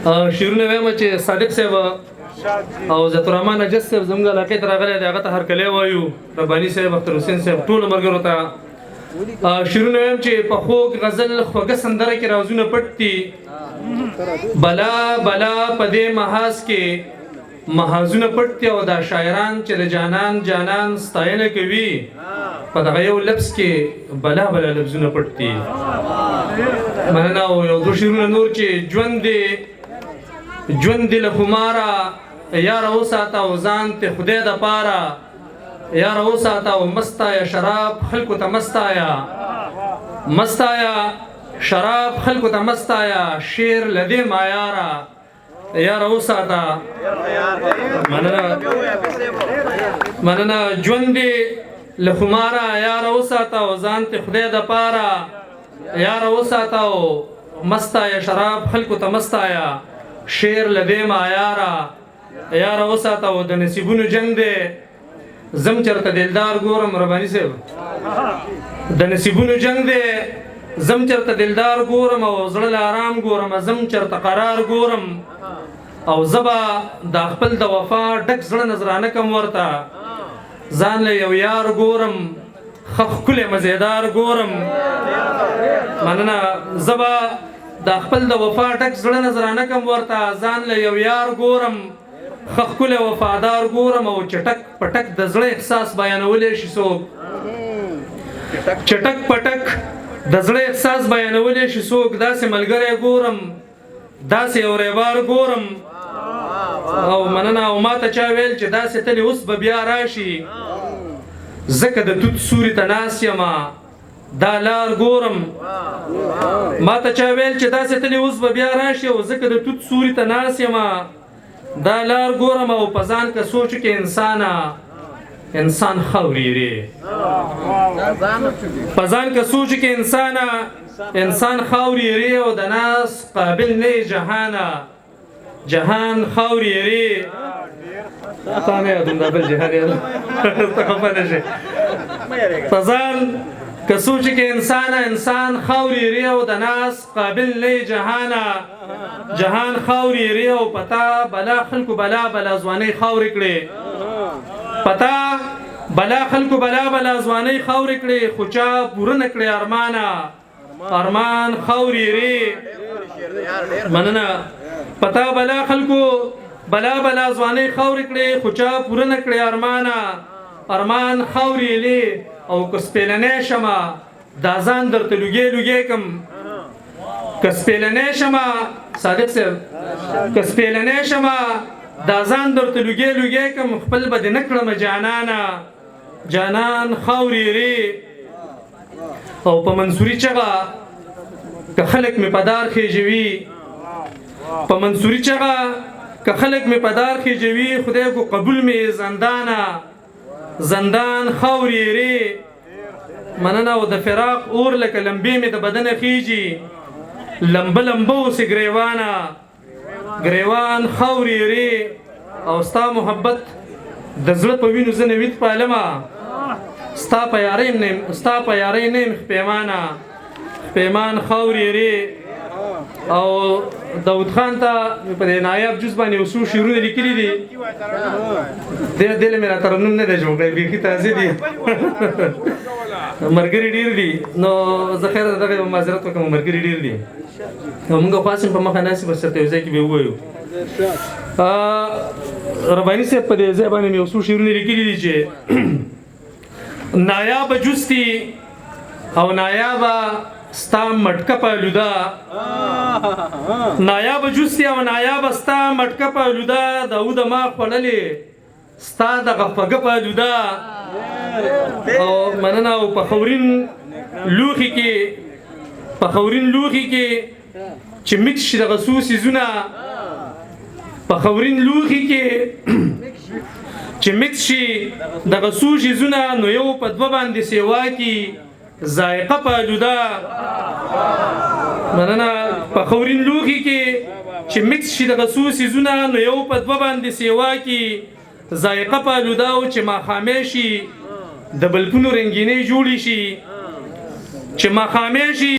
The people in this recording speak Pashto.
شیرونه وایم چې صادق صاحب او عزت الرحمن نجس صاحب زموږ علاقې ته راغلی دی، هغه ته هرکلی وایو. رباني صاحب، اختر حسین صاحب، ټولو ملګرو ته شیرونه وایم چې په خوږ غزل خوږه سندره کې رازونه پټ دي. بلا بلا په دې محاذ کې محاذونه پټ دي، او دا شاعران چې د جانان جانان ستاینه کوي په دغه یو لفظ کې بلا بلا لفظونه پټ دي. مننه. او یو دو شیرونه نور چې ژوند دې له خماره یاره وساته او ځان ته خدای د پاره یاره وساته او مستایه شراب خلکو ته مستایه شراب خلکو ته مستایه شیر لدې معیاره یاره وساته. مننه. ژوند دې له خماره یاره وساته او ځان ته خدای د پاره یاره وساته او مستایه شراب خلکو ته مستایه شیر لدې معیاره یاره وساته. او د نصیبونو جنگ دی زم چرته دلدار ګورم. رباني صاحب، د نصیبونو جنگ دی زم چرته دلدار ګورم، او زړه له آرام ګورم، زم چرته قرار ګورم، او زبا د خپل د وفا ډک زړه نظرانه کم ورته ځان له یو یار ګورم خخ کله مزیدار ګورم. مننه. زبا د خپل د وفا ډک زړه نظرانه کم ورته ځان له یو یار ګورم خخ کله وفادار ګورم، او چټک پټک د زړه احساس بیانولی شي څوک چټک پټک د زړه احساس بیانولی شي څوک داسې ملګری ګورم داسې یو ریبار ګورم. او مننه. او ما ته چا ویل چې داسې تلې اوس به بیا راشي ځکه د توت سوري ته ناست یمه دا لار ګورم. ما ته چا ویل چې داسې تلې اوس به بیا راشي او ځکه د توت سوري ته ناست یمه دا لار ګورم. او په ځان که سوچ کې انسان خاوري ری په ځان که سوچ کې انسان خاوري ری او د ناس قابل نه جهان خاوري ری. تا نه یادوم دا بل جهان یادوم ته خفه نه شې. په ځان که سوچ کې انسان خاوري ری او د ناس قابل نه جهان خاوري ری. او پتا بلا خلکو بلا ځواني خاوري کړي پتا بلا خلکو بلا ځواني خاوري کړي خو چا پوره نه کړي ارمان خاوري ری. مننه. پتا بلا خلکو بلا ځواني خاوري کړي خو چا پوره نه کړي ارمان خاوري ری. او کسپیلنې شمه دا ځان درته لوګې کم کسپیلنې شمه صادق صاحب کسپیلنې شمه دا ځان درته لوګې کم خپل به دې نه کړم جانان خاوري ری. او په منصوري چغه که خلک مې پدار خېجوي په منصوري چغه که خلک مې پدار خېجوي خدای کو قبول مې زندان خاوري ری. مننه. او د فراق اور لکه لمبې مې د بدن خېجي لمبه اوسې ګریوان خاوري ری. او ستا محبت د زړه په وینو زه نوید پالمه ستا په یارۍ نیم پیمان خاوري ری. او داود خان ته په دې نایاب جز باندې یو څو شعرونه لیکلي دي دل مې را ترنم نه دی جوړ کړی بیخي تازه دي ملګري ډېر دي نو زه خیر دغه معذرت وکړم ملګري ډېر دي او موږ خاصم په مخه ناسي بس ته یو ځای کې به ووایو. رباني صاحب په دې ځای باندې یو څو شعرونه لیکلي دي چې نایاب جستی او نایاب ستا مټکه پالودا نایاب جستی او نایاب ستا مټکه پالودا داود ما خړلې ستا د غفګه پالودا. او مننه. او په خورین لوخي کې چې مکس شي د غسوسي زونه په خورین لوخي کې چې مکس شي د غسوسي زونه نو یو په دوه باندې سیوا کې ذائقه پالودا. مننه. په خورین لوخي کې چې مکس شي د غسوسي زونه نو یو په دوه باندې سیوا کې ذائقه پالودا. او چې ماښامې شي د بلپونو رنګینې جوړې شي چې ماښامې شي